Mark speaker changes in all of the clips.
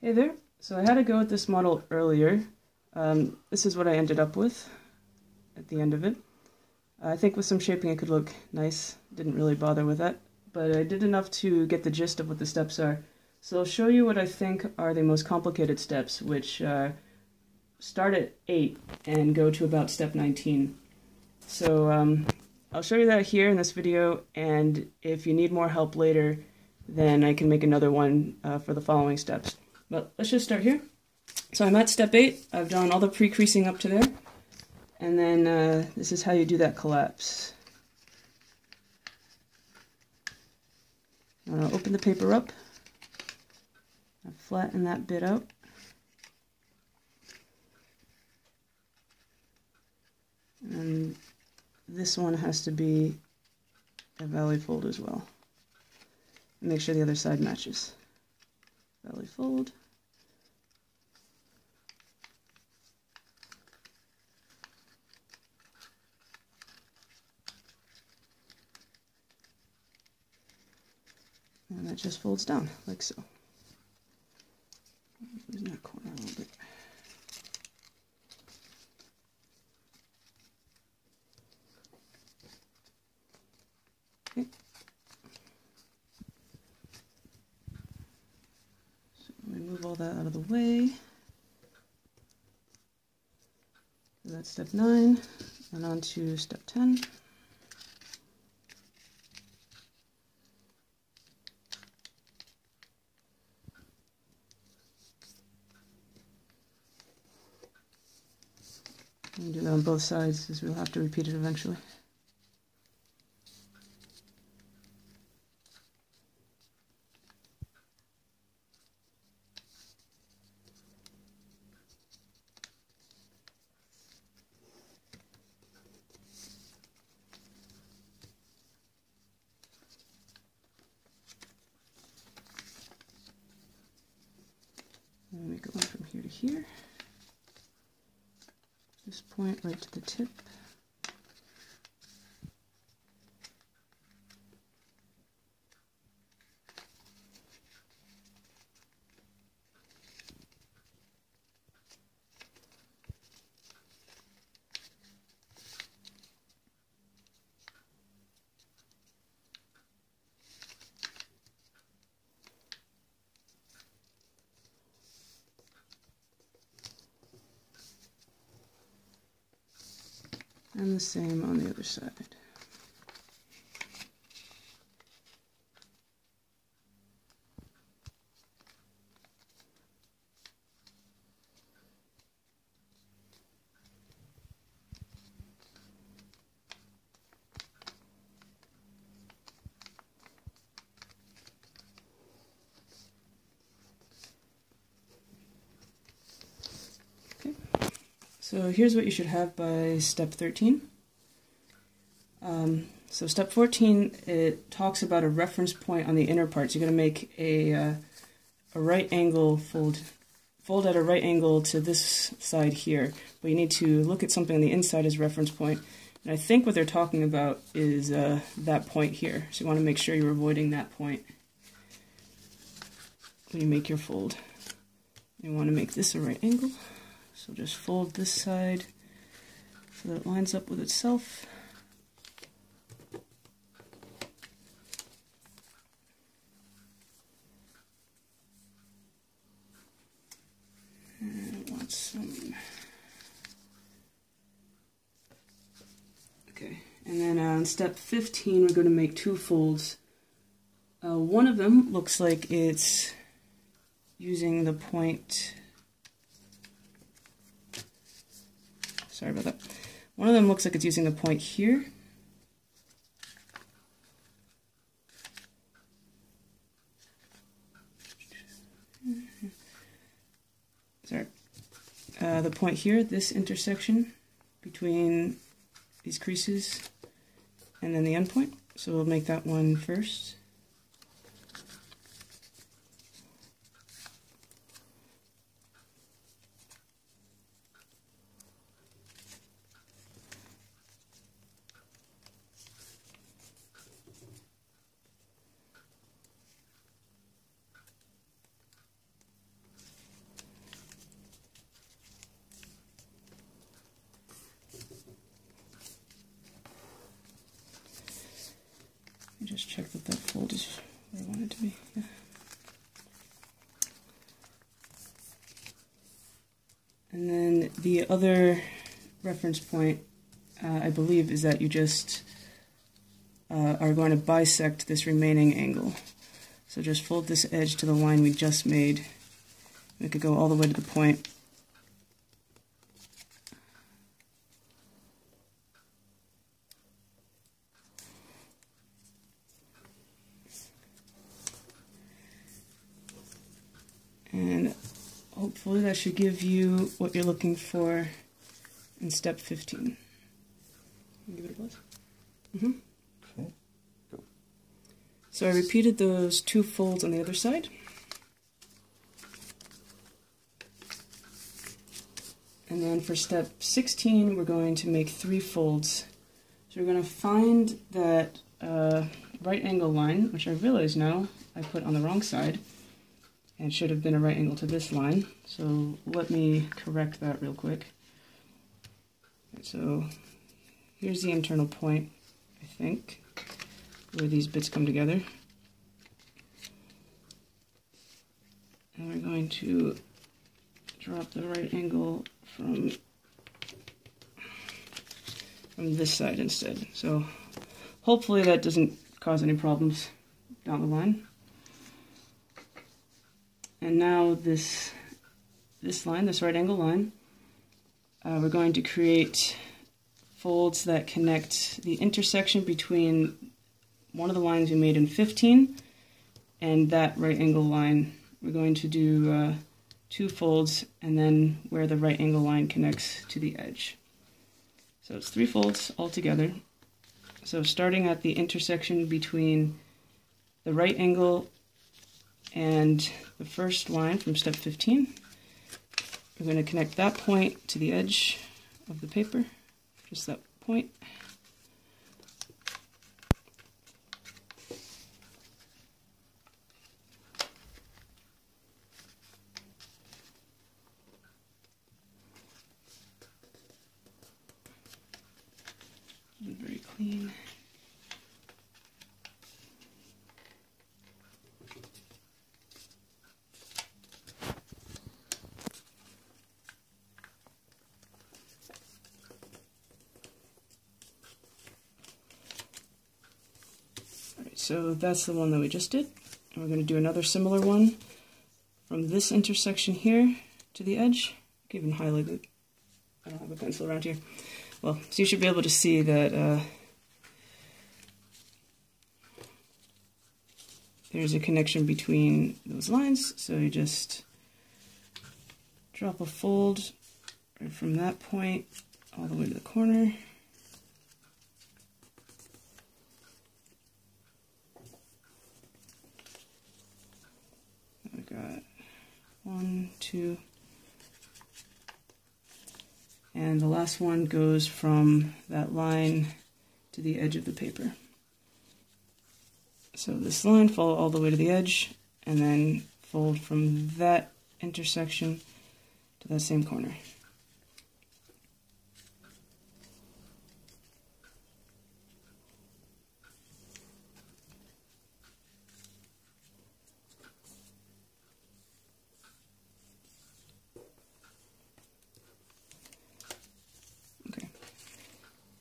Speaker 1: Hey there, so I had to go with this model earlier. This is what I ended up with at the end of it. I think with some shaping it could look nice, didn't really bother with that, but I did enough to get the gist of what the steps are. So I'll show you what I think are the most complicated steps, which start at 8 and go to about step 19. So I'll show you that here in this video, and if you need more help later, then I can make another one for the following steps. But let's just start here. So I'm at step 8. I've done all the pre-creasing up to there. And then this is how you do that collapse. I'll open the paper up. I'll flatten that bit out. And this one has to be a valley fold as well. Make sure the other side matches. Valley fold. And that just folds down, like so. Loosen that corner a little bit. Okay. So we move all that out of the way. So that's step 9, and on to step 10. And do that on both sides, because we'll have to repeat it eventually. And we make it one from here to here. This point right to the tip. And the same on the other side. Okay, so here's what you should have by step 13. So step 14, it talks about a reference point on the inner parts. You're going to make a right angle fold at a right angle to this side here, but you need to look at something on the inside as reference point. And I think what they're talking about is that point here. So you want to make sure you're avoiding that point when you make your fold. You want to make this a right angle, so just fold this side so that it lines up with itself. Okay, and then on step 15 we're going to make 2 folds. One of them looks like it's using the point, sorry about that. One of them looks like it's using the point here. Sorry. The point here, this intersection between these creases and then the end point. So we'll make that one first. And then the other reference point, I believe, is that you just are going to bisect this remaining angle. So just fold this edge to the line we just made. We could go all the way to the point. And hopefully that should give you what you're looking for in step 15. Give it a buzz.
Speaker 2: Okay. Go.
Speaker 1: So I repeated those 2 folds on the other side. And then for step 16, we're going to make 3 folds. So we're going to find that right angle line, which I realize now I put on the wrong side, and should have been a right angle to this line. So let me correct that real quick. Okay, so here's the internal point, I think, where these bits come together. And we're going to drop the right angle from this side instead. So hopefully that doesn't cause any problems down the line. And now this line, this right angle line, we're going to create folds that connect the intersection between one of the lines we made in 15 and that right angle line. We're going to do 2 folds, and then where the right angle line connects to the edge. So it's 3 folds all together. So starting at the intersection between the right angle and the first line from step 15, we're going to connect that point to the edge of the paper, just that point. Very clean. So that's the one that we just did. And we're going to do another similar one from this intersection here to the edge. I can even highlight it. I don't have a pencil around here. Well, so you should be able to see that there's a connection between those lines. So you just drop a fold right from that point all the way to the corner. I've got 1, 2, and the last one goes from that line to the edge of the paper. So this line, follow all the way to the edge, and then fold from that intersection to that same corner.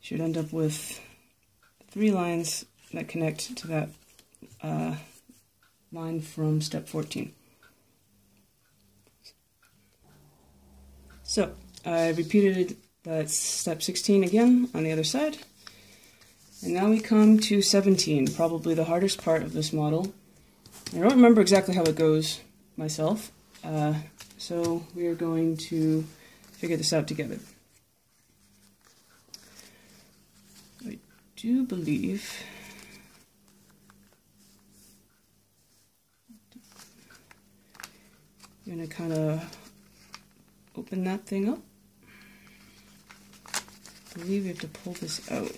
Speaker 1: Should end up with 3 lines that connect to that line from step 14. So I repeated that step 16 again on the other side, and now we come to 17, probably the hardest part of this model. I don't remember exactly how it goes myself, so we are going to figure this out together. I do believe I'm going to kind of open that thing up. I believe we have to pull this out.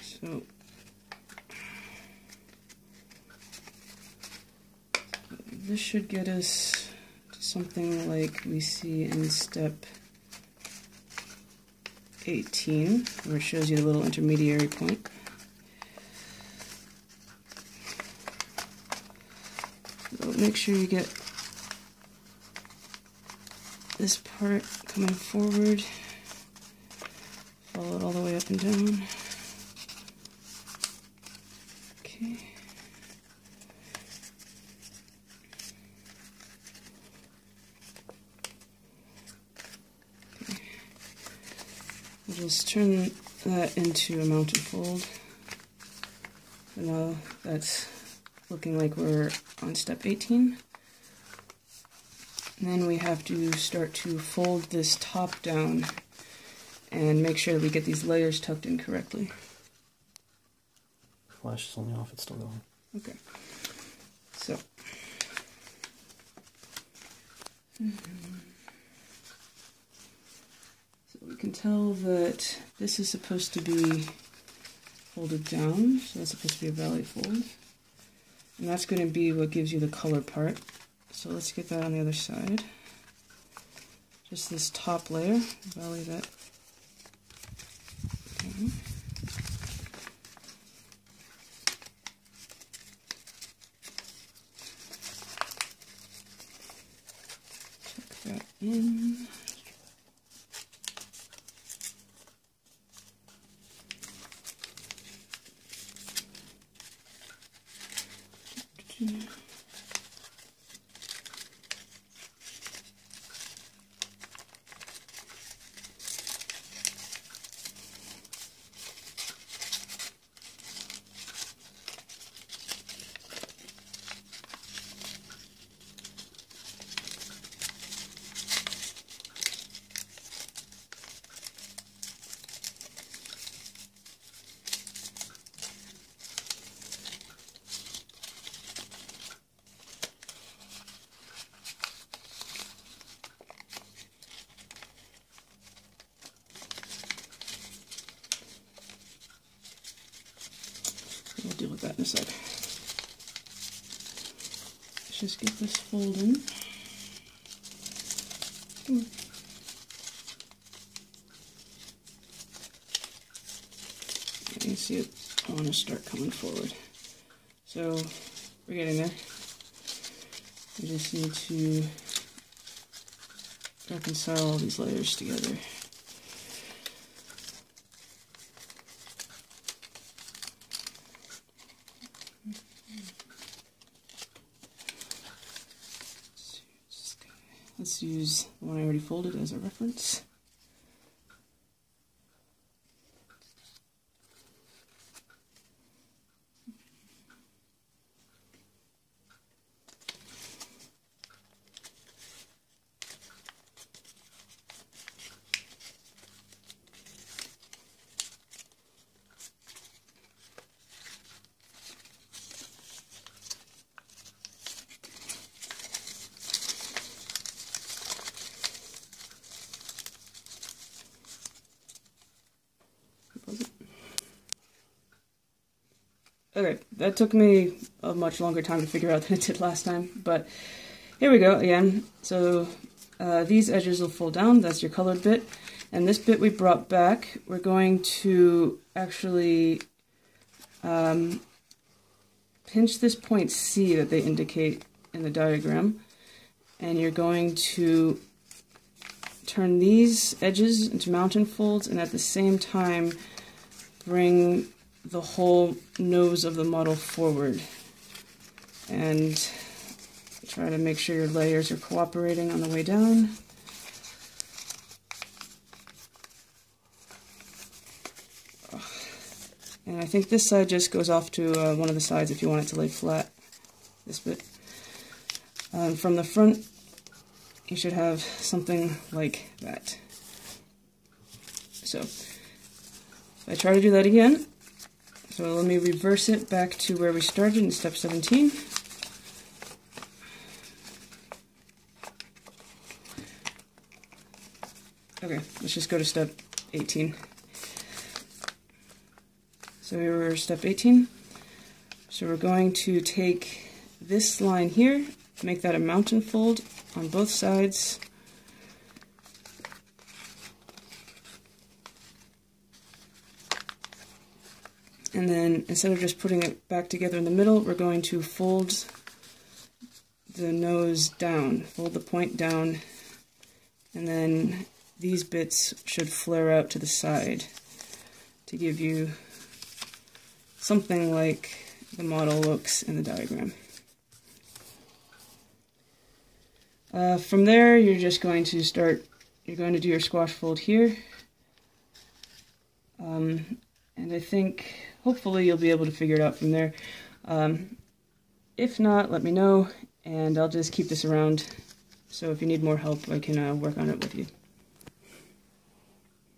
Speaker 1: So this should get us to something like we see in step 18, where it shows you the little intermediary point. So make sure you get this part coming forward, follow it all the way up and down. Okay. We'll just turn that into a mountain fold. So now that's looking like we're on step 18. And then we have to start to fold this top down and make sure that we get these layers tucked in correctly.
Speaker 2: Flash is only off, it's still going.
Speaker 1: Okay. So. So we can tell that this is supposed to be folded down, so that's supposed to be a valley fold. And that's going to be what gives you the color part. So let's get that on the other side. Just this top layer, valley that down. Tuck that in. We'll deal with that in a sec. Let's just get this folded. Come on. You can see it, I want to start coming forward. So we're getting there. We just need to reconcile all these layers together. Let's use the one I already folded as a reference. Okay, that took me a much longer time to figure out than it did last time, but here we go again. So these edges will fold down, that's your colored bit, and this bit we brought back, we're going to actually pinch this point C that they indicate in the diagram, and you're going to turn these edges into mountain folds and at the same time bring the whole nose of the model forward and try to make sure your layers are cooperating on the way down. And I think this side just goes off to one of the sides if you want it to lay flat, this bit. From the front, you should have something like that. So, if I try to do that again, so let me reverse it back to where we started in step 17. Okay, let's just go to step 18. So we were step 18. So we're going to take this line here, make that a mountain fold on both sides. And then instead of just putting it back together in the middle, we're going to fold the nose down, fold the point down, and then these bits should flare out to the side to give you something like the model looks in the diagram. From there, you're just going to do your squash fold here. And I think, hopefully, you'll be able to figure it out from there. If not, let me know, and I'll just keep this around, so if you need more help, I can work on it with you.